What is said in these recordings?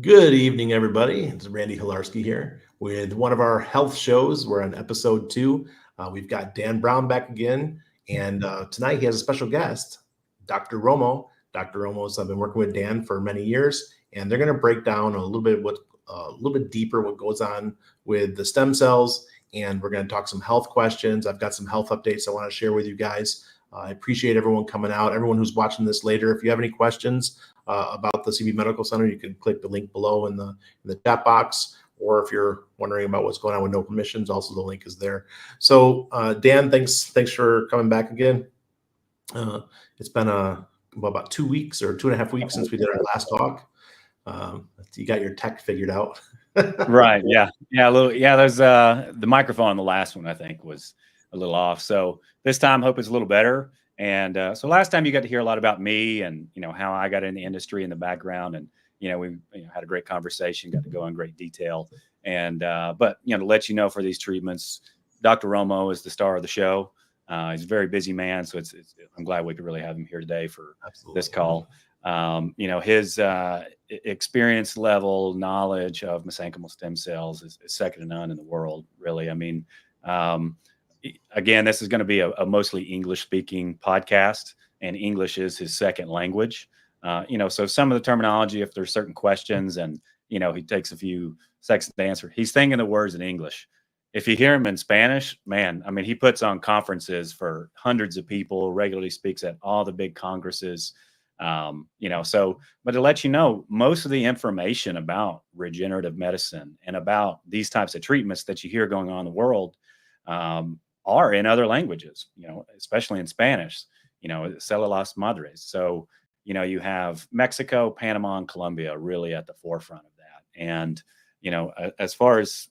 Good evening, everybody. It's Randy Hilarski here with one of our health shows. We're on episode 2. We've got Dan Brown back again, and tonight he has a special guest, Dr. Romo. Dr. Romo's I've been working with Dan for many years, and they're going to break down a little bit deeper what goes on with the stem cells, and we're going to talk some health questions. I've got some health updates I want to share with you guys. I appreciate everyone coming out. Everyone who's watching this later, if you have any questions about the CB Medical Center, you can click the link below in the chat box. Or if you're wondering about what's going on with no permissions, also the link is there. So Dan, thanks for coming back again. It's been about 2 weeks or 2.5 weeks since we did our last talk. You got your tech figured out. Right. Yeah. A little. Yeah. There's the microphone on the last one I think was a little off. So this time, hope it's a little better. And so last time you got to hear a lot about me and how I got in the industry in the background, and we had a great conversation, got to go in great detail. And but to let you know, for these treatments, Dr. Romo is the star of the show. He's a very busy man, so I'm glad we could really have him here today for this call. His experience level, knowledge of mesenchymal stem cells is second to none in the world, really. I mean, again, this is going to be a mostly English-speaking podcast, and English is his second language. So some of the terminology, if there's certain questions, and he takes a few seconds to answer, he's thinking the words in English. If you hear him in Spanish, man, I mean, he puts on conferences for hundreds of people, regularly speaks at all the big congresses. But to let you know, most of the information about regenerative medicine and about these types of treatments that you hear going on in the world are in other languages, especially in Spanish, células madres. So, you have Mexico, Panama, and Colombia really at the forefront of that. And, as far as,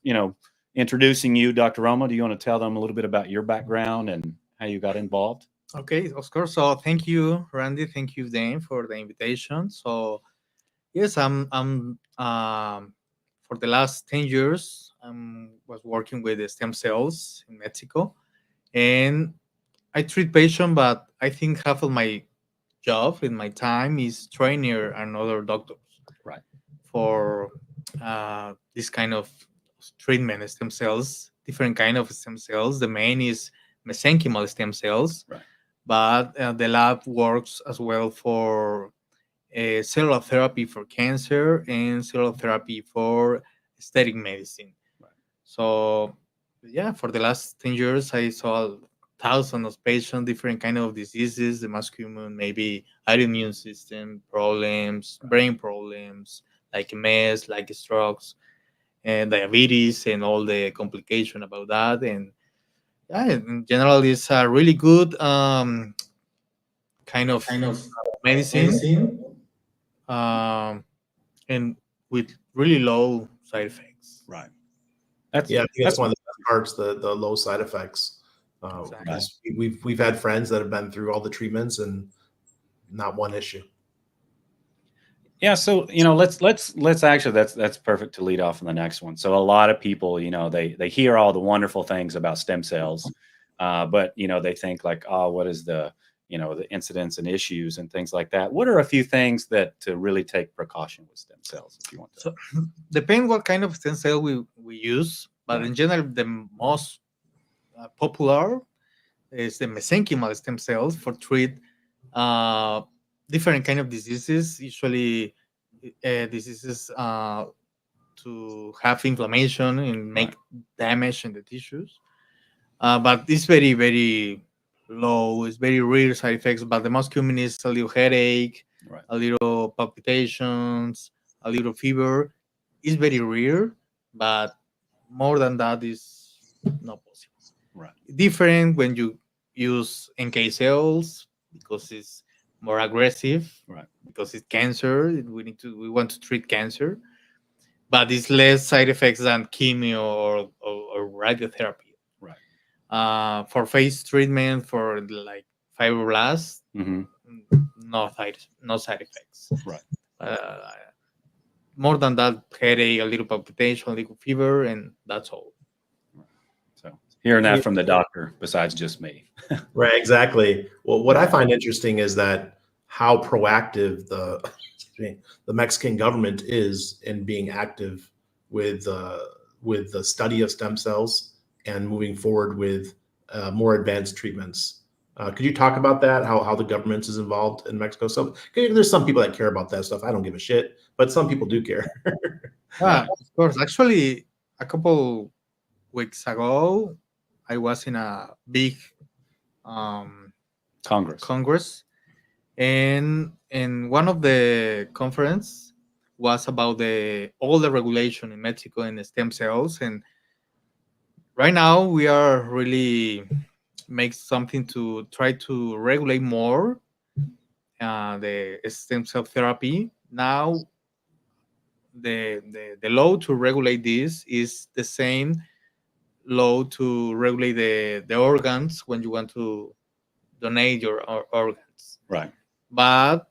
introducing you, Dr. Romo, do you want to tell them a little bit about your background and how you got involved? Okay, of course. So thank you, Randy. Thank you, Dan, for the invitation. So yes, I'm for the last 10 years, I was working with the stem cells in Mexico, and I treat patients, but I think half of my job in my time is training another doctors, right, for this kind of treatment, stem cells, different kind of stem cells. The main is mesenchymal stem cells, right, but the lab works as well for cellular therapy for cancer and cellular therapy for aesthetic medicine. right. So yeah, for the last 10 years, I saw thousands of patients, different kind of diseases, the most common, maybe autoimmune system problems, brain problems, like MS, like strokes, and diabetes, and all the complication about that. And yeah, in general, it's a really good kind of medicine, um, and with really low side effects. Right. I think that's one of the best parts, the low side effects. Exactly. We've had friends that have been through all the treatments and not one issue. Yeah, so let's actually, that's perfect to lead off on the next one. So a lot of people, they hear all the wonderful things about stem cells, but they think like, oh, what is the incidence and issues and things like that. What are a few things that to really take precaution with stem cells, if you want to? So depends what kind of stem cell we use, but in general, the most popular is the mesenchymal stem cells for treat different kind of diseases, usually diseases to have inflammation and make damage in the tissues. But it's very, very low. It's very rare side effects, but the most common is a little headache, a little palpitations, a little fever. It's very rare, but more than that is not possible. Right. Different when you use NK cells because it's more aggressive, right? Because it's cancer. We want to treat cancer, but it's less side effects than chemo or radiotherapy. Right. For face treatment for like fibroblasts, no side effects. Right. More than that, headache, a little palpitation, a little fever, and that's all. So hearing that from the doctor, besides just me. Right, exactly. Well, what I find interesting is that how proactive the Mexican government is in being active with the study of stem cells and moving forward with more advanced treatments. Could you talk about that? How the government is involved in Mexico? So there's some people that care about that stuff. I don't give a shit, but some people do care. Of course. Actually, a couple weeks ago, I was in a big Congress, and one of the conference was about all the regulation in Mexico in the stem cells. And right now we are really make something to try to regulate more the stem cell therapy. Now the law to regulate this is the same law to regulate the organs when you want to donate your organs. Right. But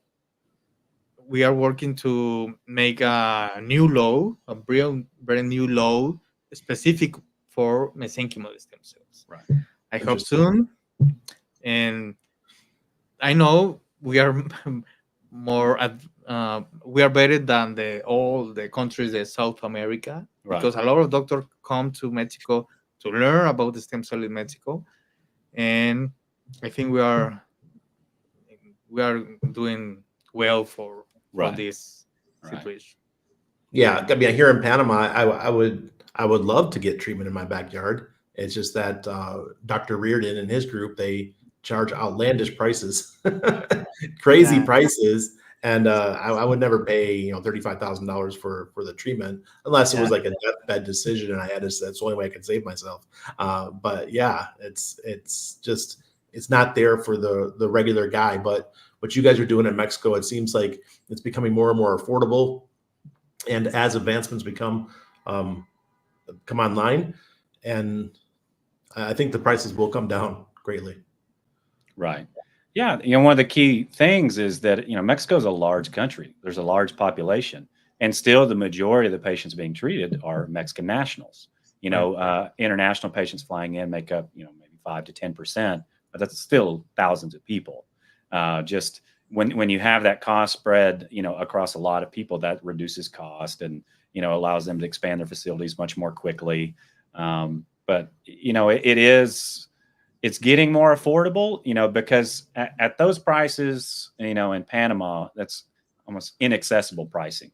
we are working to make a new law, a brand new law specific for mesenchymal stem cells. Right. I hope soon. And I know we are we are better than all the countries in South America, because a lot of doctors come to Mexico to learn about the stem cell in Mexico, and I think we are doing well for this situation. Yeah, I mean, here in Panama, I would love to get treatment in my backyard. It's just that Dr. Reardon and his group, they charge outlandish prices, crazy prices, and I would never pay $35,000 for the treatment unless it was like a deathbed decision and I had to. That's the only way I could save myself. But yeah, it's not there for the regular guy. But what you guys are doing in Mexico, it seems like it's becoming more and more affordable, and as advancements come online, and I think the prices will come down greatly. Right. Yeah. One of the key things is that, Mexico is a large country. There's a large population, and still the majority of the patients being treated are Mexican nationals. International patients flying in make up, maybe 5 to 10%, but that's still thousands of people. Just when you have that cost spread, across a lot of people, that reduces cost and, allows them to expand their facilities much more quickly. But it's getting more affordable, because at those prices, in Panama, that's almost inaccessible pricing.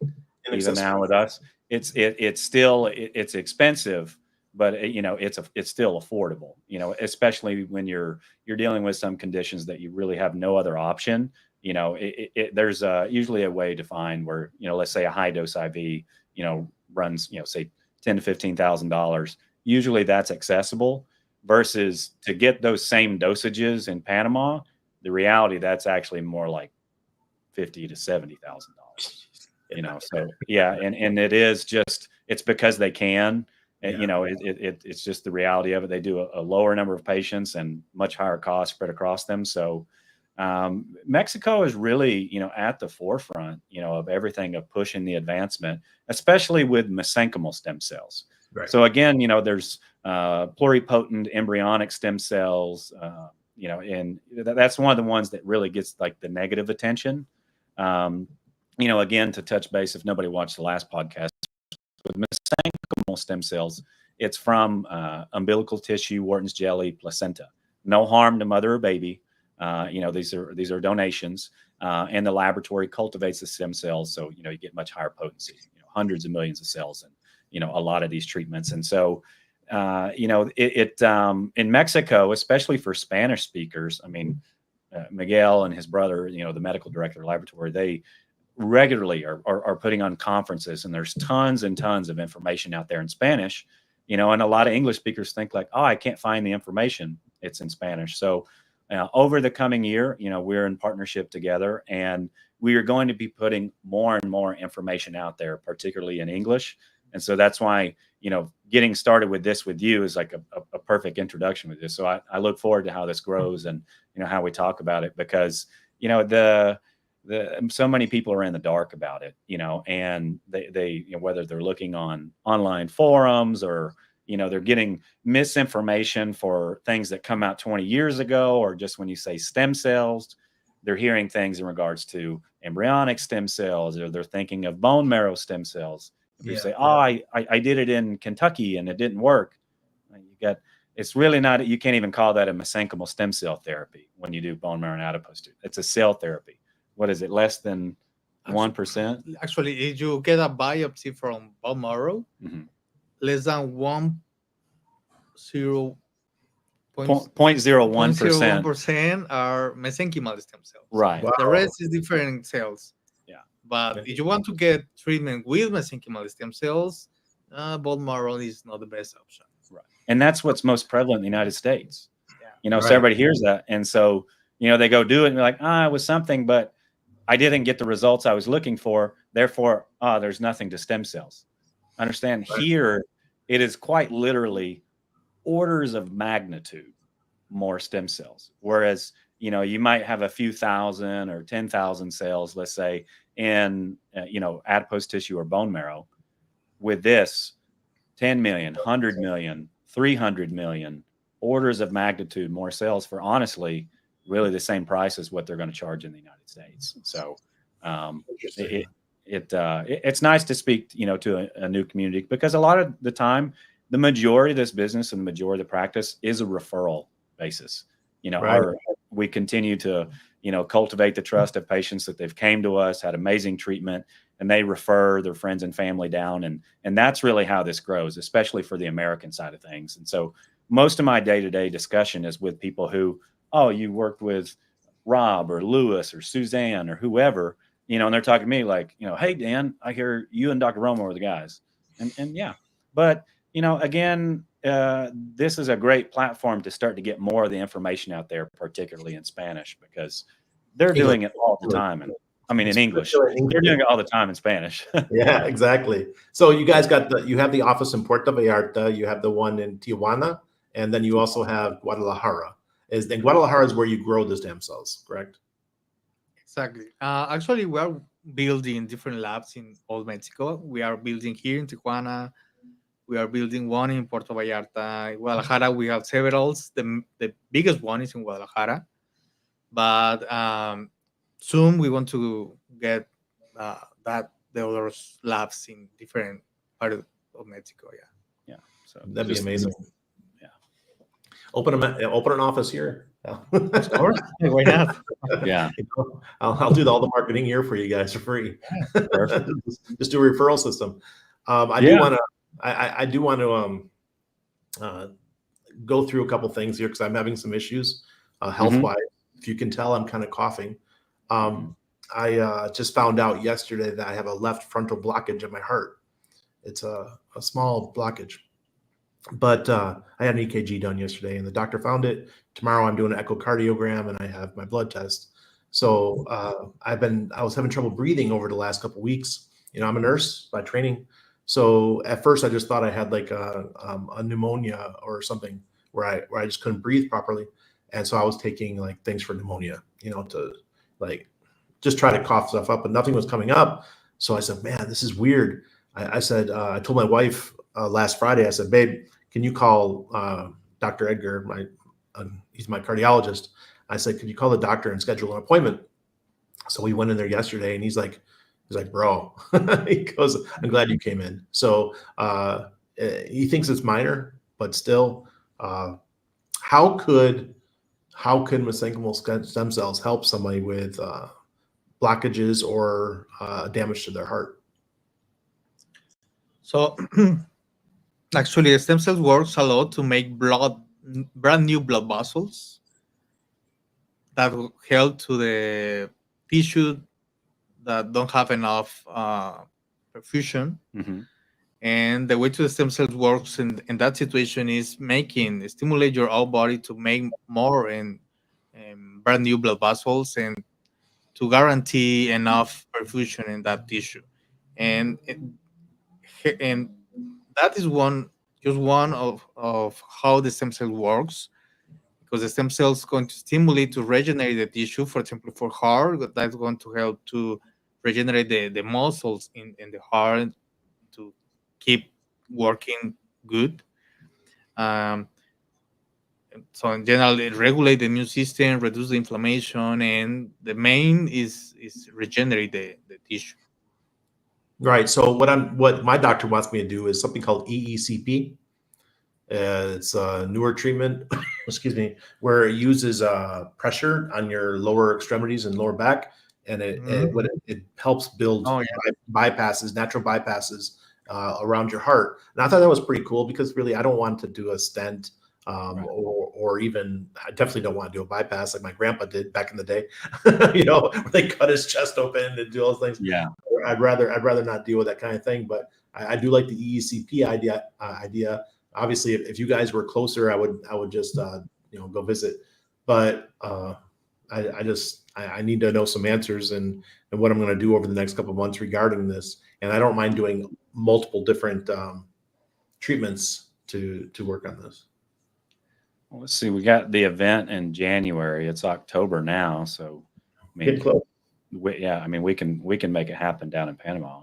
Even now with us, it's still expensive, but it's still affordable. Especially when you're dealing with some conditions that you really have no other option. There's usually a way to find where, let's say a high dose IV, runs, say $10,000 to $15,000. Usually that's accessible. Versus to get those same dosages in Panama, the reality that's actually more like $50,000 to $70,000. So yeah, and it is just it's because they can, and, it's just the reality of it. They do a lower number of patients and much higher cost spread across them. So Mexico is really at the forefront of everything, of pushing the advancement, especially with mesenchymal stem cells. Right. So again, there's pluripotent embryonic stem cells, and that's one of the ones that really gets like the negative attention. Again, to touch base, if nobody watched the last podcast, with mesenchymal stem cells, it's from umbilical tissue, Wharton's jelly, placenta. No harm to mother or baby. These are donations, and the laboratory cultivates the stem cells, so you get much higher potency. Hundreds of millions of cells, and a lot of these treatments. And so, in Mexico, especially for Spanish speakers, I mean, Miguel and his brother, the medical director of the laboratory, they regularly are putting on conferences, and there's tons and tons of information out there in Spanish, and a lot of English speakers think like, oh, I can't find the information. It's in Spanish. So over the coming year, we're in partnership together, and we are going to be putting more and more information out there, particularly in English. And so that's why, getting started with this with you is like a perfect introduction with this. So I look forward to how this grows and, how we talk about it, because, so many people are in the dark about it, and they whether they're looking on online forums or, they're getting misinformation for things that come out 20 years ago, or just when you say stem cells, they're hearing things in regards to embryonic stem cells, or they're thinking of bone marrow stem cells. If you say, "Oh, I did it in Kentucky and it didn't work," it's really not. You can't even call that a mesenchymal stem cell therapy when you do bone marrow and adipose tissue. It's a cell therapy. What is it? Less than 1%? Actually, if you get a biopsy from bone marrow, less than 0.01% are mesenchymal stem cells. Right. Wow. The rest is different cells. Yeah. But if you want to get treatment with mesenchymal stem cells, bone marrow is not the best option. Right. And that's what's most prevalent in the United States. Yeah. So everybody hears that. And so, they go do it and they're like, it was something, but I didn't get the results I was looking for. Therefore, there's nothing to stem cells. Understand, here, it is quite literally orders of magnitude more stem cells. Whereas, you might have a few thousand or 10,000 cells, let's say, in, adipose tissue or bone marrow. With this, 10 million, 100 million, 300 million, orders of magnitude more cells for, honestly, really the same price as what they're going to charge in the United States. So it's nice to speak, to a new community, because a lot of the time, the majority of this business and the majority of the practice is a referral basis. We continue to, cultivate the trust of patients that they've came to us, had amazing treatment, and they refer their friends and family down. And that's really how this grows, especially for the American side of things. And so most of my day-to-day discussion is with people who, you worked with Rob or Lewis or Suzanne or whoever, and they're talking to me like, "Hey, Dan, I hear you and Dr. Romo are the guys." And yeah, but, again, this is a great platform to start to get more of the information out there, particularly in Spanish, because they're doing it all the time. And in English, they're doing it all the time in Spanish. Yeah, exactly. So you guys you have the office in Puerto Vallarta, you have the one in Tijuana, and then you also have Guadalajara. Guadalajara is where you grow the stem cells, correct? Exactly. Actually, we are building different labs in all Mexico. We are building here in Tijuana. We are building one in Puerto Vallarta. In Guadalajara, we have several. The biggest one is in Guadalajara. But soon we want to get the other labs in different parts of Mexico. Yeah. So that'd be amazing. Yeah. Open an office here. Why not? Yeah. I'll do all the marketing here for you guys for free. Just do a referral system. I do want to go through a couple things here, because I'm having some issues health-wise. If you can tell, I'm kind of coughing. I just found out yesterday that I have a left frontal blockage in my heart. It's a small blockage, but I had an EKG done yesterday, and the doctor found it. Tomorrow I'm doing an echocardiogram, and I have my blood test. So I was having trouble breathing over the last couple of weeks. I'm a nurse by training. So at first I just thought I had like a pneumonia or something where I just couldn't breathe properly. And so I was taking like things for pneumonia, to like just try to cough stuff up, but nothing was coming up. So I said, man, this is weird. I said, I told my wife last Friday, I said, babe, can you call Dr. Edgar? He's my cardiologist. I said, could you call the doctor and schedule an appointment? So we went in there yesterday, and he's like, bro, he goes, I'm glad you came in. So he thinks it's minor, but still, how could mesenchymal stem cells help somebody with blockages or damage to their heart? So actually, the stem cells works a lot to make brand new blood vessels that will help to the tissue that don't have enough perfusion. And the way to the stem cells works in that situation is stimulate your whole body to make more and brand new blood vessels, and to guarantee enough perfusion in that tissue. And that is one of how the stem cell works, because the stem cells going to stimulate to regenerate the tissue. For example, for heart, that's going to help to regenerate the muscles in the heart to keep working good. So in general, it regulate the immune system, reduce the inflammation, and the main is regenerate the tissue. Right. So what my doctor wants me to do is something called EECP. It's a newer treatment, excuse me, where it uses pressure on your lower extremities and lower back, and it helps build bypasses, natural bypasses around your heart. And I thought that was pretty cool because really I don't want to do a stent or even I definitely don't want to do a bypass like my grandpa did back in the day. Where they cut his chest open and do all those things. Yeah, I'd rather not deal with that kind of thing. But I do like the EECP idea. Obviously, if you guys were closer, I would just go visit. But I need to know some answers and what I'm going to do over the next couple of months regarding this. And I don't mind doing multiple different treatments to work on this. Well, let's see. We got the event in January. It's October now, so Get close. we can make it happen down in Panama.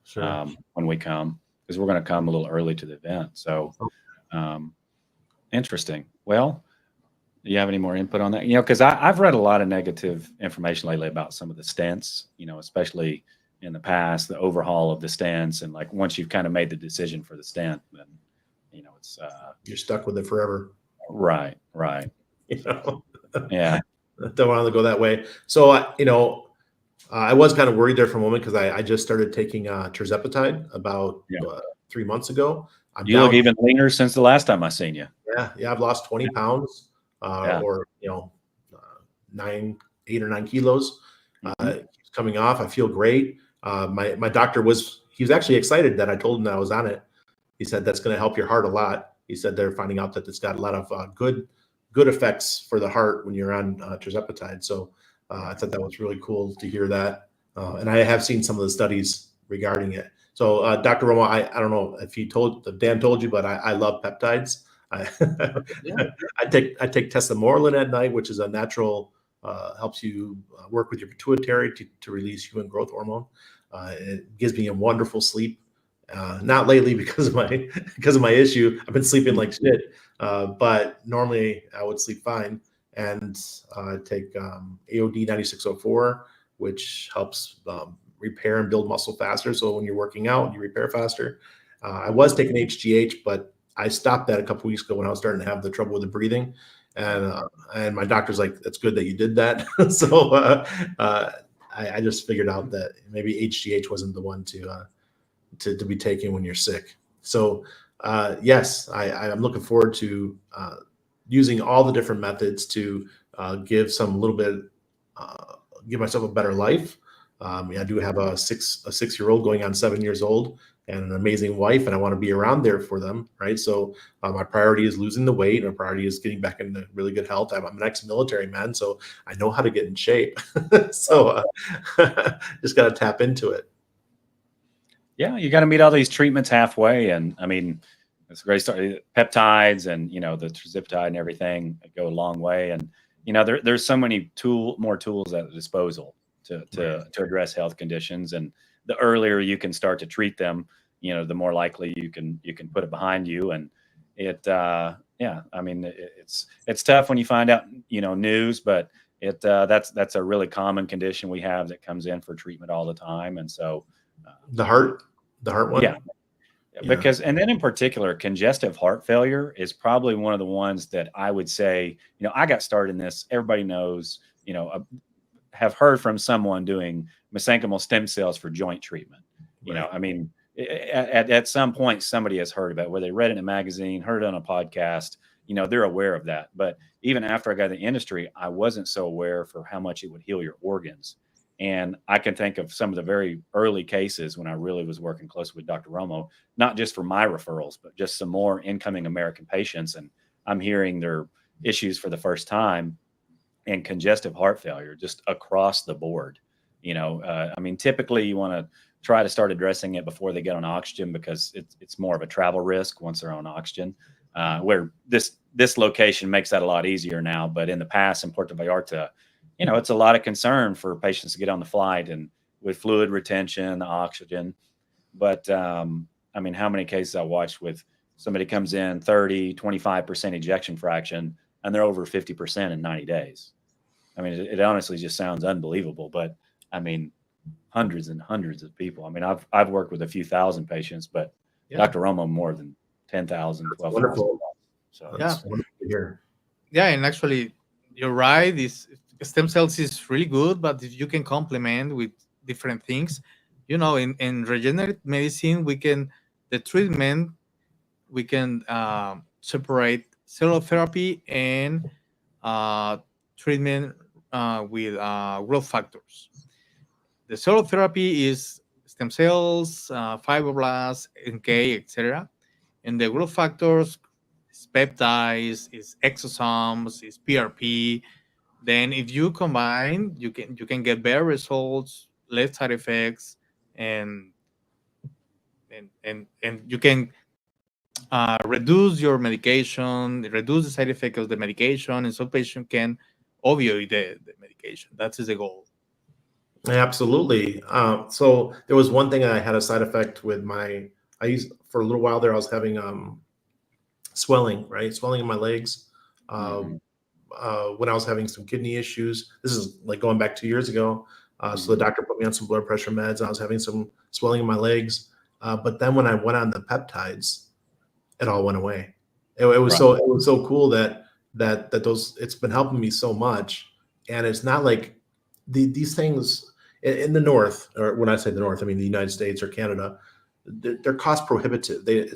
Sure. When we come, because we're going to come a little early to the event. So interesting. Well, do you have any more input on that? Because I've read a lot of negative information lately about some of the stents, especially in the past, the overhaul of the stents. And like once you've kind of made the decision for the stent, then, it's you're stuck with it forever. Right. Yeah. Don't want to go that way. So, I was kind of worried there for a moment because I just started taking tirzepatide about 3 months ago. You look even leaner since the last time I seen you. Yeah. I've lost 20 pounds or 8 or 9 kilos. Coming off. I feel great. My doctor he was actually excited that I told him that I was on it. He said that's going to help your heart a lot. He said they're finding out that it's got a lot of good effects for the heart when you're on tirzepatide. So I thought that was really cool to hear that. And I have seen some of the studies regarding it. So Dr. Romo, I don't know if Dan told you, but I love peptides. I take tesamorelin at night, which is a natural, helps you work with your pituitary to release human growth hormone. It gives me a wonderful sleep. Not lately because of my issue. I've been sleeping like shit. But normally I would sleep fine. And I take AOD 9604, which helps repair and build muscle faster. So when you're working out, you repair faster. I was taking HGH, but I stopped that a couple weeks ago when I was starting to have the trouble with the breathing. And my doctor's like, "That's good that you did that." So I just figured out that maybe HGH wasn't the one to be taken when you're sick. So yes, I'm looking forward to using all the different methods to give myself a better life. I do have a 6-year-old going on 7 years old and an amazing wife, and I want to be around there for them, right? So my priority is losing the weight. My priority is getting back into really good health. I'm an ex-military man, so I know how to get in shape. So just got to tap into it. Yeah, you got to meet all these treatments halfway, and I mean, it's a great start. Peptides and the tirzepatide and everything go a long way, and there's so many more tools at the disposal to address health conditions, and the earlier you can start to treat them, the more likely you can put it behind you, and I mean, it's tough when you find out news, but that's a really common condition we have that comes in for treatment all the time, and so. The heart one? Yeah. Because, and then in particular, congestive heart failure is probably one of the ones that I would say, I got started in this. Everybody knows, have heard from someone doing mesenchymal stem cells for joint treatment. I mean, at some point, somebody has heard about it, whether they read it in a magazine, heard it on a podcast, they're aware of that. But even after I got in the industry, I wasn't so aware for how much it would heal your organs. And I can think of some of the very early cases when I really was working closely with Dr. Romo, not just for my referrals, but just some more incoming American patients. And I'm hearing their issues for the first time and congestive heart failure just across the board. I mean, typically you want to try to start addressing it before they get on oxygen because it's more of a travel risk once they're on oxygen, where this location makes that a lot easier now. But in the past in Puerto Vallarta, it's a lot of concern for patients to get on the flight and with fluid retention, the oxygen. But I mean, how many cases I watched with somebody comes in 30, 25% ejection fraction, and they're over 50% in 90 days. I mean, it honestly just sounds unbelievable, but I mean, hundreds and hundreds of people. I mean, I've worked with a few thousand patients, but Dr. Romo more than 10,000, 12,000. Wonderful. So That's wonderful to hear. Yeah, and actually, you're right. This stem cells is really good, but if you can complement with different things, in regenerative medicine, the treatment, we can separate cellular therapy and treatment with growth factors. The cellular therapy is stem cells, fibroblasts, NK, etc. And the growth factors is peptides, is exosomes, is PRP. Then if you combine, you can get better results, less side effects, and you can reduce your medication, reduce the side effect of the medication, and so patient can avoid the medication. That is the goal. Absolutely. So there was one thing I had a side effect with for a little while there, I was having swelling, right? Swelling in my legs. When I was having some kidney issues, this is like going back 2 years ago. So the doctor put me on some blood pressure meds. I was having some swelling in my legs. But then when I went on the peptides, it all went away. It was so cool that those, it's been helping me so much. And it's not like these things in the North, or when I say the North, I mean the United States or Canada, they're cost prohibitive. They're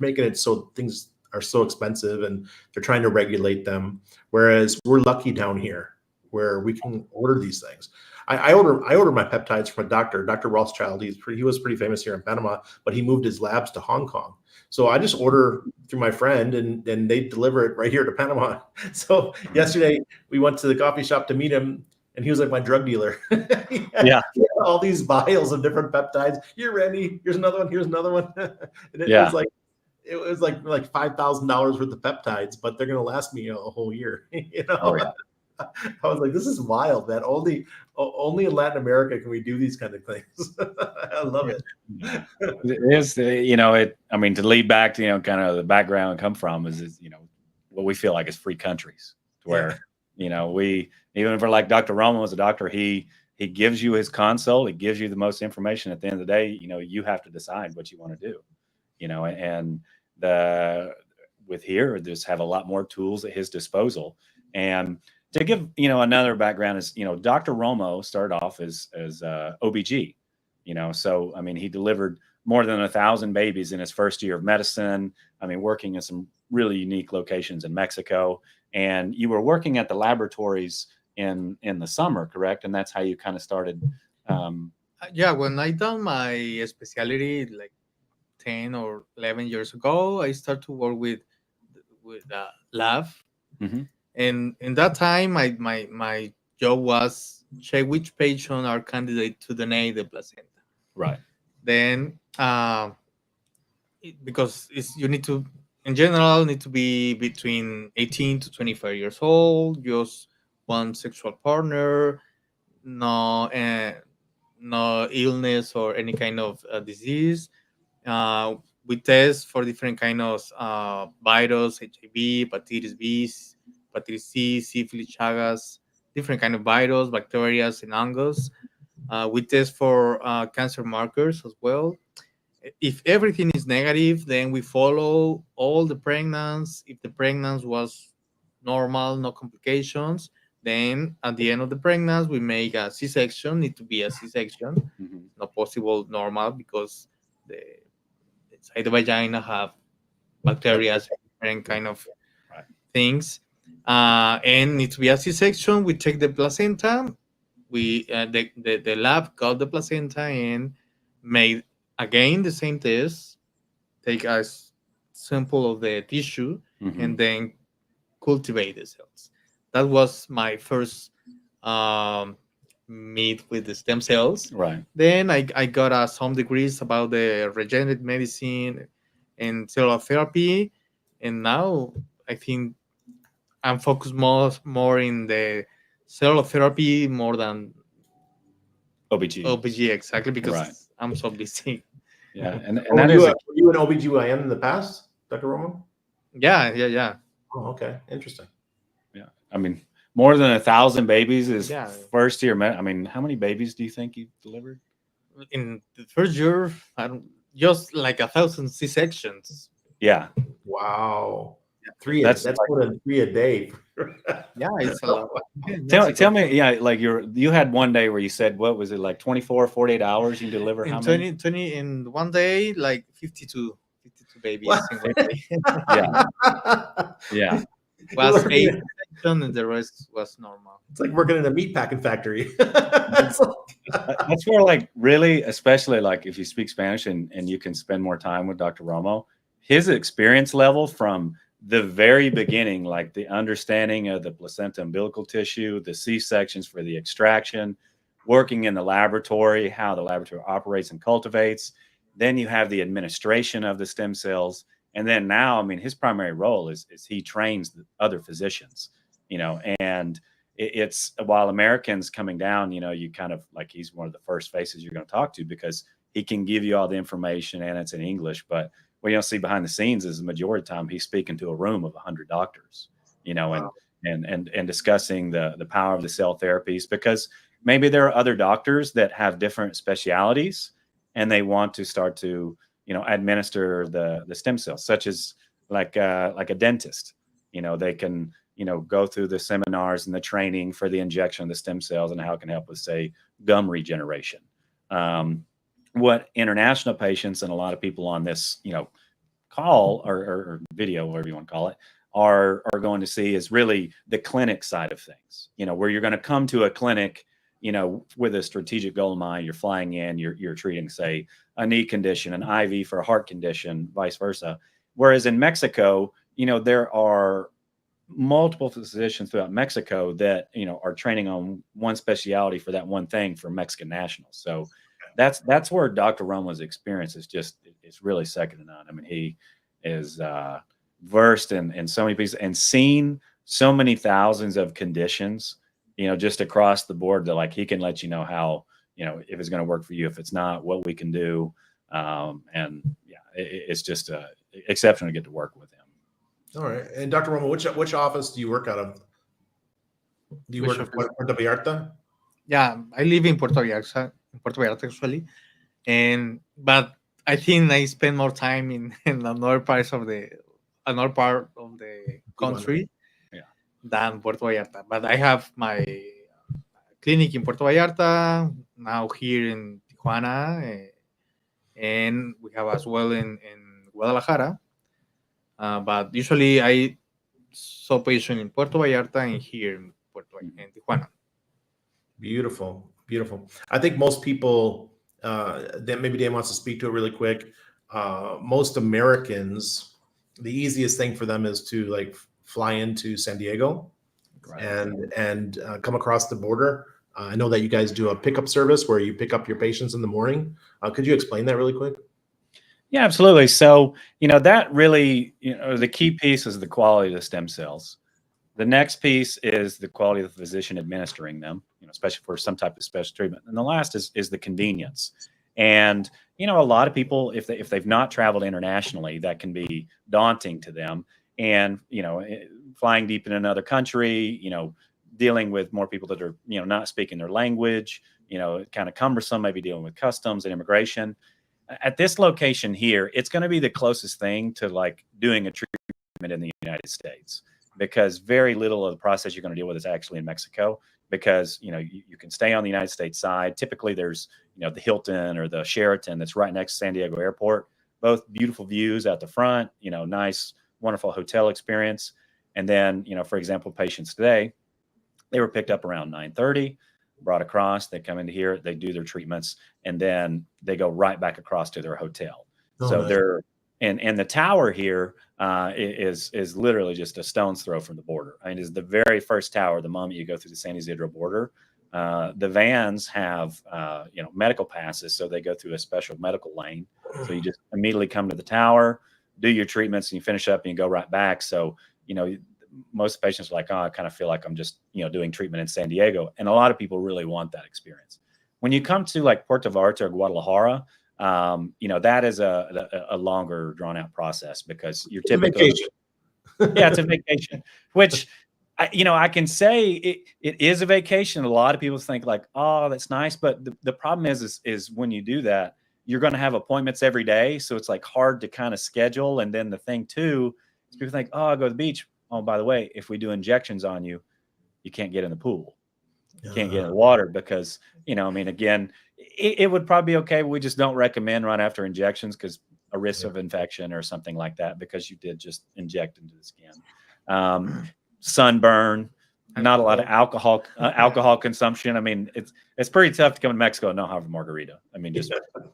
making it so things are so expensive, and they're trying to regulate them. Whereas we're lucky down here where we can order these things. I order my peptides from a doctor, Dr. Rothschild. He was pretty famous here in Panama, but he moved his labs to Hong Kong. So I just order through my friend, and they deliver it right here to Panama. So yesterday we went to the coffee shop to meet him, and he was like my drug dealer. He had all these vials of different peptides. Here, Randy, here's another one. Here's another one. And it was like $5,000 worth of peptides, but they're going to last me a whole year. I was like, this is wild, man. Only in Latin America can we do these kind of things. I love it. It is, I mean, to lead back to, kind of the background and come from is, what we feel like is free countries, where, we, even for like Dr. Romo as a doctor, he gives you his consult. He gives you the most information. At the end of the day, you have to decide what you want to do, and with here, just have a lot more tools at his disposal. And to give, another background is, Dr. Romo started off as OBG, so, I mean, he delivered more than 1,000 babies in his first year of medicine. I mean, working in some really unique locations in Mexico. And you were working at the laboratories in the summer, correct? And that's how you kind of started. When I done my specialty, like 10 or 11 years ago, I started to work with lab. And in that time, my job was check which patient are candidate to donate the placenta. Right. Then, because you need to, in general, need to be between 18 to 25 years old, just one sexual partner, no illness or any kind of disease. We test for different kind of virus, HIV, hepatitis B, hepatitis C, syphilis, Chagas, different kind of virus, bacteria, and fungus. We test for cancer markers as well. If everything is negative, then we follow all the pregnancy. If the pregnancy was normal, no complications, then at the end of the pregnancy, we make a C-section. Need to be a C-section, not possible normal, because the inside the vagina have bacteria, different kind of things, and need to be a C-section. We take the placenta. We the lab got the placenta and made again the same test. Take a sample of the tissue and then cultivate the cells. That was my first meet with the stem cells. Right. Then I got some degrees about the regenerative medicine and cellular therapy, and now I think I'm focused more in the cellular therapy more than OBG, exactly, because I'm so busy. Yeah, and that is. Were you an OBGYN in the past, Dr. Romo? Yeah. Oh, okay, interesting. I mean, more than 1,000 babies is Yeah. first year. I mean, how many babies do you think you've delivered? In the first year, I don't, just like 1,000 C-sections. Yeah. Wow. That's That's more than 3 a day. Yeah, it's a lot. Tell me, yeah, like you had one day where you said, what was it, like 24, 48 hours you deliver? How In many? 20 in one day, like 52 babies What? in one day. Yeah. Yeah. Was 8 section and the rest was normal. It's like working in a meat packing factory. That's where, like, really, especially like if you speak Spanish and you can spend more time with Dr. Romo, his experience level from the very beginning, like the understanding of the placenta umbilical tissue, the C-sections for the extraction, working in the laboratory, how the laboratory operates and cultivates. Then you have the administration of the stem cells. And then now, I mean, his primary role is he trains the other physicians, and it's while Americans coming down, you kind of like, he's one of the first faces you're going to talk to because he can give you all the information and it's in English. But what you don't see behind the scenes is the majority of the time he's speaking to a room of 100 doctors, Wow. and discussing the power of the cell therapies, because maybe there are other doctors that have different specialities and they want to start to, administer the stem cells, such as like a dentist. They can, go through the seminars and the training for the injection of the stem cells and how it can help with, say, gum regeneration. What international patients and a lot of people on this, call or video, whatever you want to call it, are going to see is really the clinic side of things, where you're going to come to a clinic, with a strategic goal in mind. You're flying in, you're treating, say, a knee condition, an IV for a heart condition, vice versa. Whereas in Mexico, there are multiple physicians throughout Mexico that, are training on one specialty for that one thing for Mexican nationals. So that's where Dr. Romo's experience is it's really second to none. I mean, he is versed in so many pieces and seen so many thousands of conditions, just across the board, that like he can let you know how, if it's going to work for you, if it's not, what we can do. And yeah, it's just exceptional to get to work with him. All right. And Dr. Romo, which office do you work out of? Do you work at Puerto Vallarta? Yeah, I live in Puerto Vallarta actually, but I think I spend more time in another part of the country than Puerto Vallarta. But I have my clinic in Puerto Vallarta, now here in Tijuana, and we have as well in Guadalajara. But usually I saw patient in Puerto Vallarta and here in Tijuana. Beautiful. I think most people, that maybe Dan wants to speak to it really quick. Most Americans, the easiest thing for them is to like fly into San Diego, right, and come across the border. I know that you guys do a pickup service where you pick up your patients in the morning. Could you explain that really quick? Yeah, absolutely. So, that really, the key piece is the quality of the stem cells. The next piece is the quality of the physician administering them, especially for some type of special treatment. And the last is the convenience. And, a lot of people, if they've not traveled internationally, that can be daunting to them. And, flying deep in another country, dealing with more people that are, not speaking their language, kind of cumbersome, maybe dealing with customs and immigration. At this location here, it's going to be the closest thing to like doing a treatment in the United States, because very little of the process you're going to deal with is actually in Mexico, because, you can stay on the United States side. Typically there's, the Hilton or the Sheraton that's right next to San Diego Airport, both beautiful views out the front, nice, wonderful hotel experience. And then, for example, patients today, they were picked up around 9:30, brought across, they come into here, they do their treatments, and then they go right back across to their hotel. So nice. They're, and the tower here is literally just a stone's throw from the border. I mean, it's the very first tower the moment you go through the San Isidro border. The vans have, medical passes, so they go through a special medical lane. So you just immediately come to the tower, do your treatments, and you finish up and you go right back. So, most patients are like, oh, I kind of feel like I'm just, doing treatment in San Diego. And a lot of people really want that experience. When you come to like Puerto Vallarta or Guadalajara, that is a longer drawn out process, because you're typically, vacation. Yeah, it's a vacation, which I can say it is a vacation. A lot of people think like, oh, that's nice. But the problem is when you do that, you're going to have appointments every day. So it's like hard to kind of schedule. And then the thing too, is people think, oh, I'll go to the beach. Oh, by the way, if we do injections on you, you can't get in the pool. You can't get in the water because, I mean, again, it would probably be okay. We just don't recommend right after injections because a risk of infection or something like that, because you did just inject into the skin. Sunburn, not a lot of alcohol consumption. I mean, it's pretty tough to come to Mexico and not have a margarita. I mean,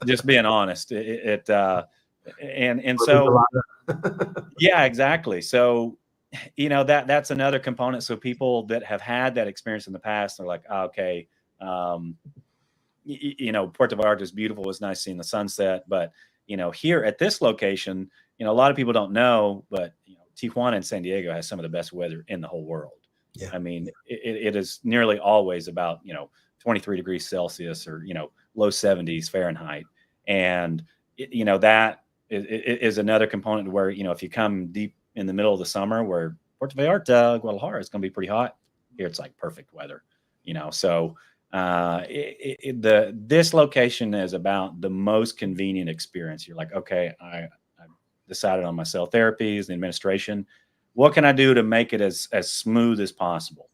just being honest, and so, yeah, exactly. So, that's another component. So people that have had that experience in the past are like, oh, okay, Puerto Vallarta is beautiful. It's nice seeing the sunset, but here at this location, a lot of people don't know, but Tijuana and San Diego has some of the best weather in the whole world. Yeah. I mean, it is nearly always about 23 degrees Celsius or low 70s Fahrenheit, and that is another component where if you come deep in the middle of the summer, where Puerto Vallarta, Guadalajara, is going to be pretty hot. Here it's like perfect weather, so this location is about the most convenient experience. You're like, okay, I decided on my cell therapies, the administration. What can I do to make it as smooth as possible?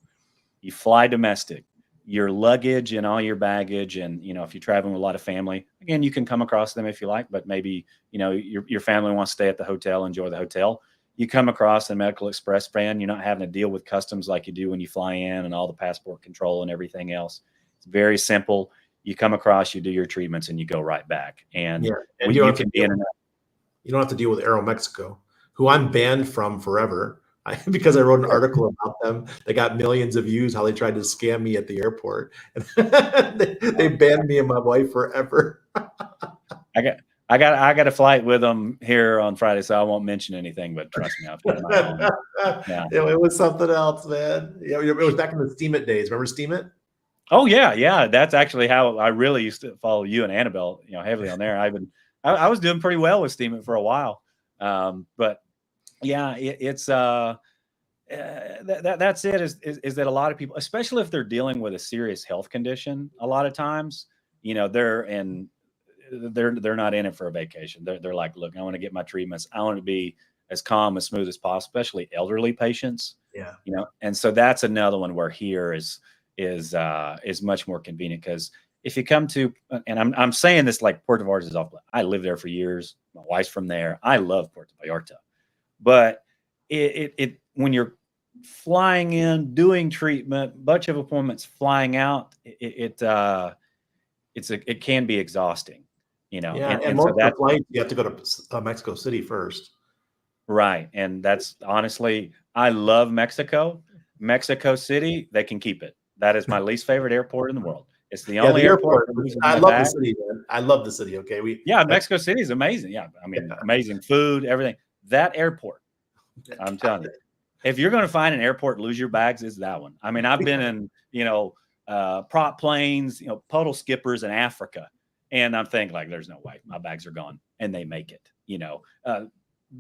You fly domestic. Your luggage and all your baggage, and if you're traveling with a lot of family, again, you can come across them if you like, but maybe your family wants to stay at the hotel, enjoy the hotel. You come across the Medical Express van. You're not having to deal with customs like you do when you fly in and all the passport control and everything else. It's very simple. You come across, you do your treatments, and you go right back. And you can be in and out. You don't have to deal with Aeromexico, who I'm banned from forever because I wrote an article about them. They got millions of views, how they tried to scam me at the airport. they banned me and my wife forever. I got a flight with them here on Friday, so I won't mention anything, but trust me, I've got my own. Yeah. It was something else, man. It was back in the Steam It days. Remember Steam It? Oh yeah. That's actually how I really used to follow you and Annabelle, heavily on there. I was doing pretty well with Steam It for a while. But yeah, it's that's it is that a lot of people, especially if they're dealing with a serious health condition, a lot of times, they're not in it for a vacation. They're like, look, I want to get my treatments. I want to be as calm, as smooth as possible, especially elderly patients. Yeah. And so that's another one where here is much more convenient, because if you come to, and I'm saying this like Puerto Vallarta is off, I lived there for years. My wife's from there. I love Puerto Vallarta, but it when you're flying in, doing treatment, bunch of appointments, flying out, it can be exhausting, Yeah, and most of the flights you have to go to Mexico City first. Right, and that's honestly, I love Mexico. Mexico City, they can keep it. That is my least favorite airport in the world. It's the only airport. I love the city, man. I love the city. Okay, Mexico City is amazing. Yeah, I mean, amazing food, everything. That airport, I'm telling you, if you're going to find an airport, lose your bags, is that one. I mean, I've been in, prop planes, puddle skippers in Africa, and I'm thinking like, there's no way my bags are gone, and they make it.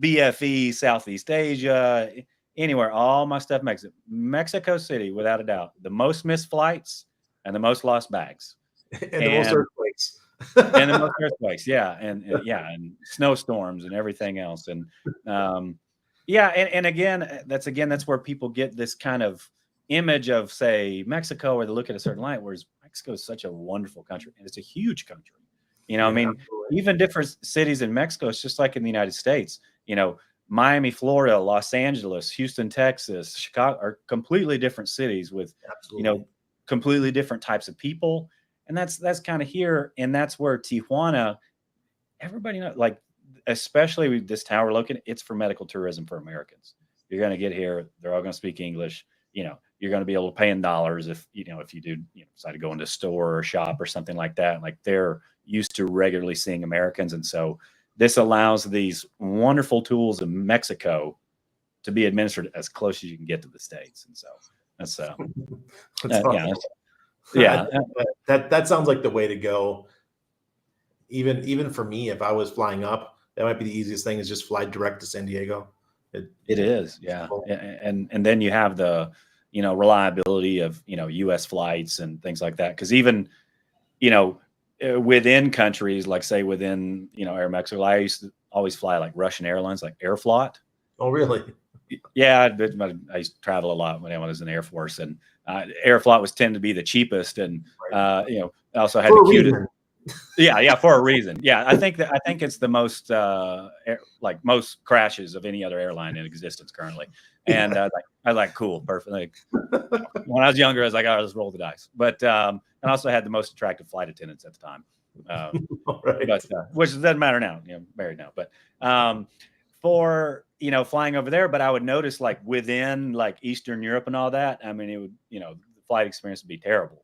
BFE, Southeast Asia, anywhere, all my stuff makes it. Mexico City, without a doubt, the most missed flights and the most lost bags, and the most earthquakes, and the most earthquakes, and snowstorms and everything else, and and again, that's where people get this kind of image of, say, Mexico, where they look at a certain light, whereas Mexico is such a wonderful country, and it's a huge country. I mean, absolutely. Even different cities in Mexico, it's just like in the United States. Miami, Florida, Los Angeles, Houston, Texas, Chicago are completely different cities with, absolutely. Completely different types of people. And that's kind of here. And that's where Tijuana, everybody knows, like, especially with this tower located, it's for medical tourism for Americans. You're going to get here. They're all going to speak English. You're going to be able to pay in dollars if you do decide to go into a store or shop or something like that. Like, they're used to regularly seeing Americans. And so this allows these wonderful tools in Mexico to be administered as close as you can get to the States. And so that's awesome. That sounds like the way to go. Even for me, if I was flying up, that might be the easiest thing, is just fly direct to San Diego. It is. Yeah. And then you have the reliability of, U.S. flights and things like that. Because even, within countries, like say within, Air Mexico, I used to always fly like Russian airlines, like Airflot. Oh, really? Yeah, I used to travel a lot when I was in the Air Force, and Airflot was tended to be the cheapest, and I also had the cutest. Yeah, for a reason. Yeah, I think it's the most most crashes of any other airline in existence currently, and I like cool, perfect. Like when I was younger, I was like, I'll just roll the dice. But and also had the most attractive flight attendants at the time, right. but which doesn't matter now. Married now, but for flying over there. But I would notice like within like Eastern Europe and all that, I mean, it would the flight experience would be terrible.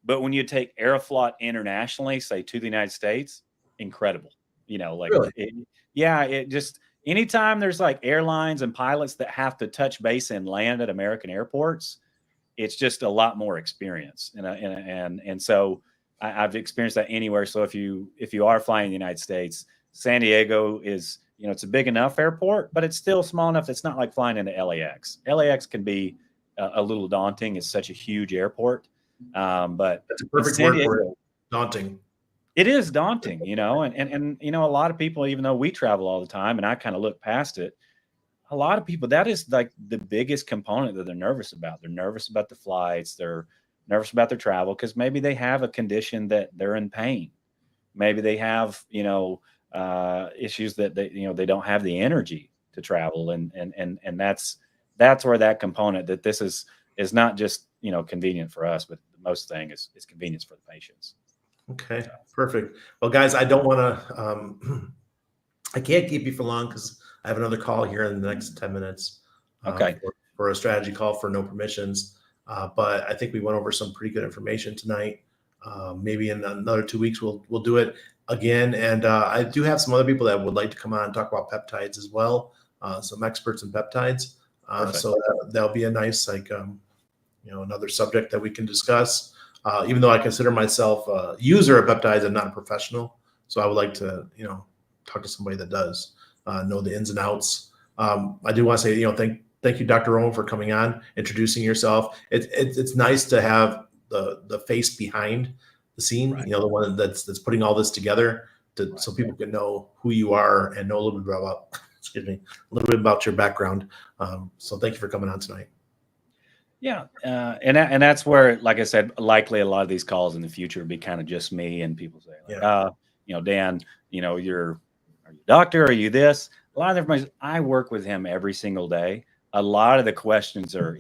But when you take Aeroflot internationally, say to the United States, incredible. Really? It just anytime there's like airlines and pilots that have to touch base and land at American airports, it's just a lot more experience. And so I've experienced that anywhere. So if you are flying in the United States, San Diego is it's a big enough airport, but it's still small enough. It's not like flying into LAX. LAX can be a little daunting. It's such a huge airport. But that's a perfect word for it. Daunting. It is daunting, and a lot of people, even though we travel all the time and I kind of look past it, a lot of people, that is like the biggest component that they're nervous about. They're nervous about the flights. They're nervous about their travel because maybe they have a condition that they're in pain. Maybe they have, issues that they don't have the energy to travel. And that's where that component that this is not just, convenient for us, but the most thing is convenience for the patients. Okay, perfect. Well, guys, I don't want to, I can't keep you for long because I have another call here in the next 10 minutes. Okay. For a strategy call for no permissions. But I think we went over some pretty good information tonight. Maybe in another 2 weeks, we'll do it again. And I do have some other people that would like to come on and talk about peptides as well. Some experts in peptides. So that'll be a nice, another subject that we can discuss. Even though I consider myself a user of peptides and not a professional. So I would like to, talk to somebody that does know the ins and outs. I do want to say, thank you, Dr. Romo, for coming on, introducing yourself. It's nice to have the face behind the scene, right. The one that's putting all this together so people can know who you are and know a little bit about your background. So thank you for coming on tonight. Yeah. And that's where, like I said, likely a lot of these calls in the future would be kind of just me and people say, Dan, are you a doctor? Are you this? A lot of the information, I work with him every single day. A lot of the questions are,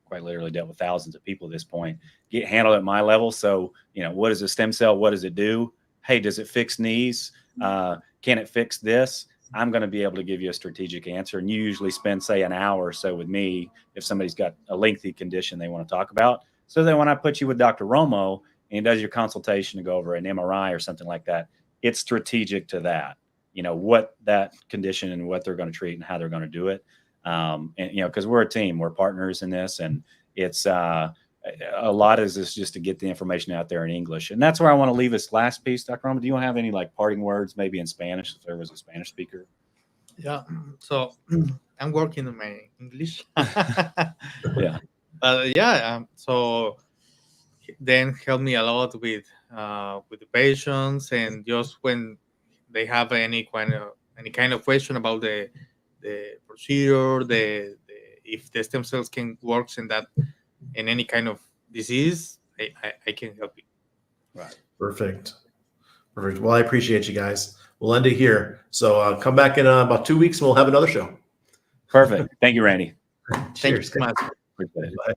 quite literally dealt with thousands of people at this point, get handled at my level. So, what is a stem cell? What does it do? Hey, does it fix knees? Can it fix this? I'm going to be able to give you a strategic answer. And you usually spend, say, an hour or so with me if somebody's got a lengthy condition they want to talk about. So then when I put you with Dr. Romo and he does your consultation to go over an MRI or something like that, it's strategic to that, what that condition and what they're going to treat and how they're going to do it. And, because we're a team, we're partners in this, and it's a lot of this just to get the information out there in English. And that's where I want to leave this last piece. Dr. Romo, do you have any parting words, maybe in Spanish, if there was a Spanish speaker? Yeah. So I'm working on my English. Yeah. So then help me a lot with the patients, and just when they have any kind of question about the procedure, if the stem cells can work in any kind of disease, I can help you. Right. Perfect. Well, I appreciate you guys. We'll end it here. So come back in about 2 weeks and we'll have another show. Perfect. Thank you, Randy. Thank you so much. Appreciate it. Bye.